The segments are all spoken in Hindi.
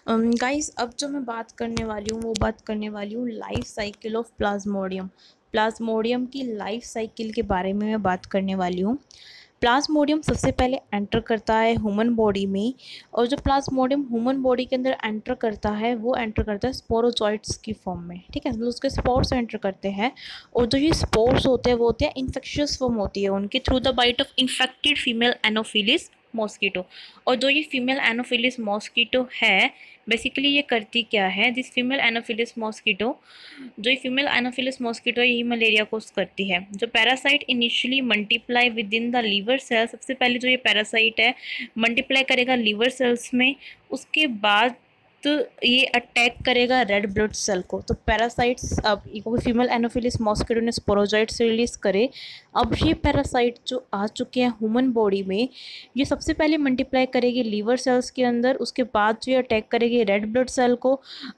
गाइस अब जो मैं बात करने वाली हूँ वो बात करने वाली हूँ life cycle of Plasmodium. Plasmodium की लाइफ साइकिल के बारे में मैं बात करने वाली हूँ। प्लाज्मोडियम सबसे पहले एंटर करता है ह्यूमन बॉडी में, और जो प्लाज्मोडियम ह्यूमन बॉडी के अंदर एंटर करता है वो एंटर करता है स्पोरोजॉइट्स की फॉर्म में। ठीक है, मतलब उसके स्पोर्स एंटर करते हैं, और जो ये स्पोर्स होते हैं वो होते हैं इन्फेक्शियस फॉर्म होती है उनकी through the bite of infected female anopheles mosquito. और जो ये फीमेल एनोफिलिस मॉस्किटो है, बेसिकली ये करती क्या है, दिस फीमेल एनोफिलिस मॉस्किटो, जो ये फीमेल एनोफिलिस मॉस्किटो ये मलेरिया कोज करती है। जो parasite initially multiply within the liver cell, सबसे पहले जो ये पैरासाइट है मल्टीप्लाई करेगा लीवर सेल्स में, उसके बाद तो ये अटैक करेगा रेड ब्लड सेल को। तो पैरासाइट्स अब फीमेल एनोफिलिस मॉस्किटो ने स्पोरोजॉइट्स रिलीज करे। अब ये पैरासाइट जो आ चुके हैं ह्यूमन बॉडी में, ये सबसे पहले मल्टीप्लाई करेगी लीवर सेल्स के अंदर, उसके बाद जो ये अटैक करेगी रेड ब्लड सेल को।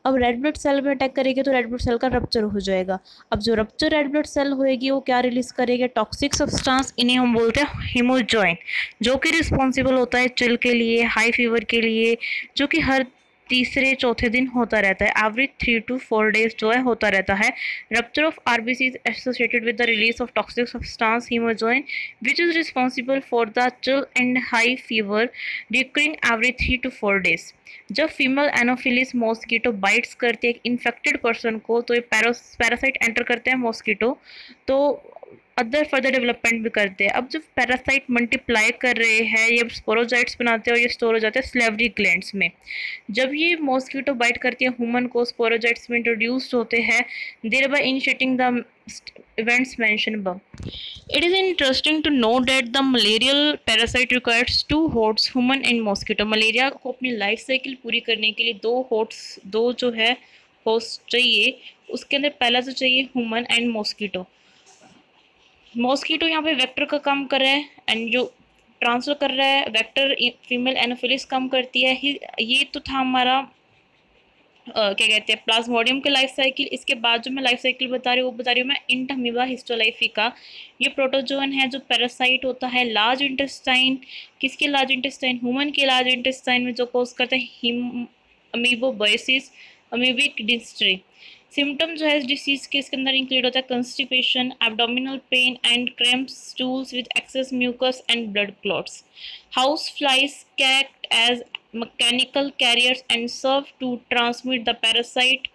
अब रेड ब्लड सेल में अटैक करेगी तो रेड ब्लड सेल का रप्चर हो जाएगा। अब जो रप्चर रेड ब्लड सेल होएगी वो क्या रिलीज करेगी, टॉक्सिक सब्सटेंस, इन्हें हम बोलते हैं हीमोजॉइन, जो कि रिस्पॉन्सिबल होता है चिल के लिए, हाई फीवर के लिए, जो कि हर तीसरे चौथे दिन होता रहता है, एवरी 3 to 4 days जो है होता रहता है। Rupture of RBC is associated with the release of toxic substance haemozoin which is responsible for the chill and high fever recurring every 3 to 4 days। जब फीमेल एनोफिलिस मॉस्किटो बाइट्स करती है एक इन्फेक्टेड पर्सन को, तो ये पैरासाइट एंटर करते हैं मॉस्किटो, तो अदर फर्दर डेवलपमेंट भी करते हैं। अब जब पैरासाइट मल्टीप्लाई कर रहे हैं, ये स्पोरोजाइट्स बनाते हैं और ये स्टोर हो जाते हैं स्लेवरी ग्लैंड्स में। जब ये मॉस्किटो बाइट करती है ह्यूमन को, स्पोरोजाइट्स में इंट्रोड्यूस्ड होते हैं, thereby initiating the events mentioned above. It is interesting to know that the malarial parasite requires two hosts, human and mosquito. Malaria को अपनी लाइफ साइकिल पूरी करने के लिए दो जो है होस्ट चाहिए। उसके अंदर पहला तो चाहिए ह्यूमन एंड मॉस्किटो। मॉस्किटो यहाँ पे वेक्टर का काम कर रहा है, एंड जो ट्रांसफर कर रहा है वेक्टर फीमेल एनोफिलिस काम करती है। ये तो था हमारा क्या कहते हैं प्लाज्मोडियम के लाइफ साइकिल। इसके बाद जो मैं लाइफ साइकिल बता रही हूँ वो बता रही हूँ मैं इंटअमीबा हिस्टोलाइफिका। ये प्रोटोजोन है जो पैरासाइट होता है लार्ज इंटेस्टाइन। किसके लार्ज इंटेस्टाइन, ह्यूमन के लार्ज इंटेस्टाइन में, जो कोज करता है अमीबोबाइसिस, अमीबिक डिस्ट्री। सिम्टम जो है इस डिसीज के इसके अंदर इंक्लूड होता है constipation, abdominal pain and cramps, stools with excess mucus and blood clots. House flies act as mechanical carriers and serve to transmit the parasite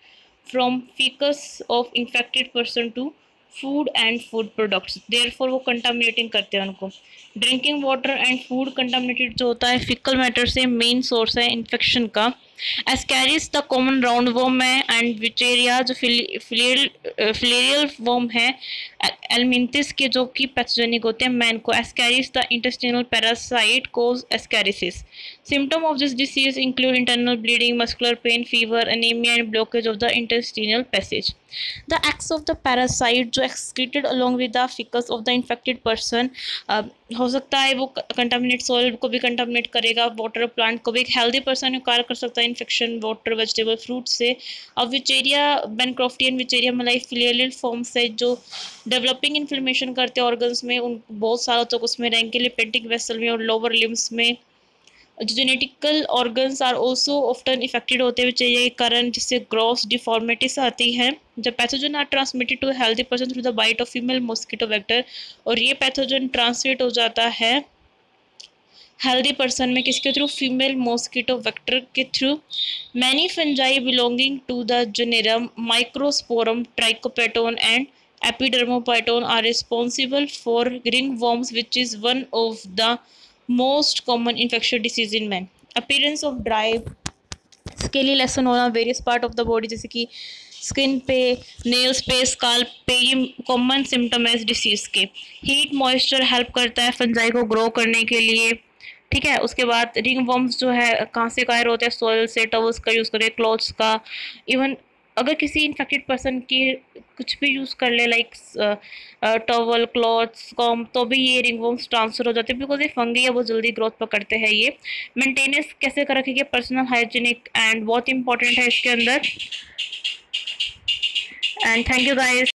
from feces of infected person to food and food products. Therefore वो कंटामिनेटिंग करते हैं उनको। Drinking water and food contaminated जो होता है फिकल मैटर से मेन सोर्स है इन्फेक्शन का। Ascaris the common round worm है, एंड विचेरिया जो फिलेरियल वर्म है, एलमिंथिस के जो कि पैथोजेनिक होते हैं मैन को। Ascaris the intestinal parasite cause ascariasis. Symptom of this disease include internal bleeding, muscular pain, fever, anaemia and blockage of the intestinal passage. The acts of the parasite जो excreted along with the feces of the infected person, हो सकता है वो कंटामिनेट सॉइल को भी कंटामिनेट करेगा, वाटर प्लांट को भी। एक हेल्दी पर्सन कार कर सकता है इन्फेक्शन वाटर, वेजिटेबल, फ्रूट से। अब विचेरिया बेनक्रॉफ्टियन विचेरिया मलाई फिलियल फॉर्म से जो डेवलपिंग इन्फ्लेमेशन करते हैं ऑर्गन्स में, उन बहुत सालों तक उसमें रहेंगे, लिपेटिक वेसल में और लोअर लिम्स में। जो genetical organs are also often affected होते हैं विचेरिया के कारण, जिससे ग्रॉस डिफॉर्मिटीज आती है। जब pathogen are transmitted to healthy person through the bite of female mosquito vector, और ये पैथोजन ट्रांसमिट हो जाता है हेल्दी पर्सन में किसके थ्रू, फीमेल मॉस्किटो वेक्टर के through. Many fungi belonging to the genera microsporum, trichophyton and epidermophyton are responsible for ringworms, which is one of the most common infectious disease in men. Appearance of dry scaly lesion होना various part of the body, जैसे कि स्किन पे, नेल्स पे, स्काल्प पे, ये कॉमन सिम्टम है इस डिसीज के। हीट मॉइस्चर हेल्प करता है फंजाई को ग्रो करने के लिए। ठीक है, उसके बाद रिंग वर्म्स जो है कहाँ से कायर होते हैं, सॉइल से, टॉवल्स का यूज़ करें, क्लॉथ्स का। इवन अगर किसी इन्फेक्टेड पर्सन की कुछ भी यूज़ कर ले लाइक टॉवल, क्लॉथ्स, कॉम, तो भी ये रिंगवर्म्स ट्रांसफर हो जाते हैं, बिकॉज ये फंगी है, बहुत जल्दी ग्रोथ पकड़ते हैं ये। मेंटेनेंस कैसे कर रखेंगे, पर्सनल हाइजीनिक एंड बहुत इंपॉर्टेंट है इसके अंदर। And thank you guys.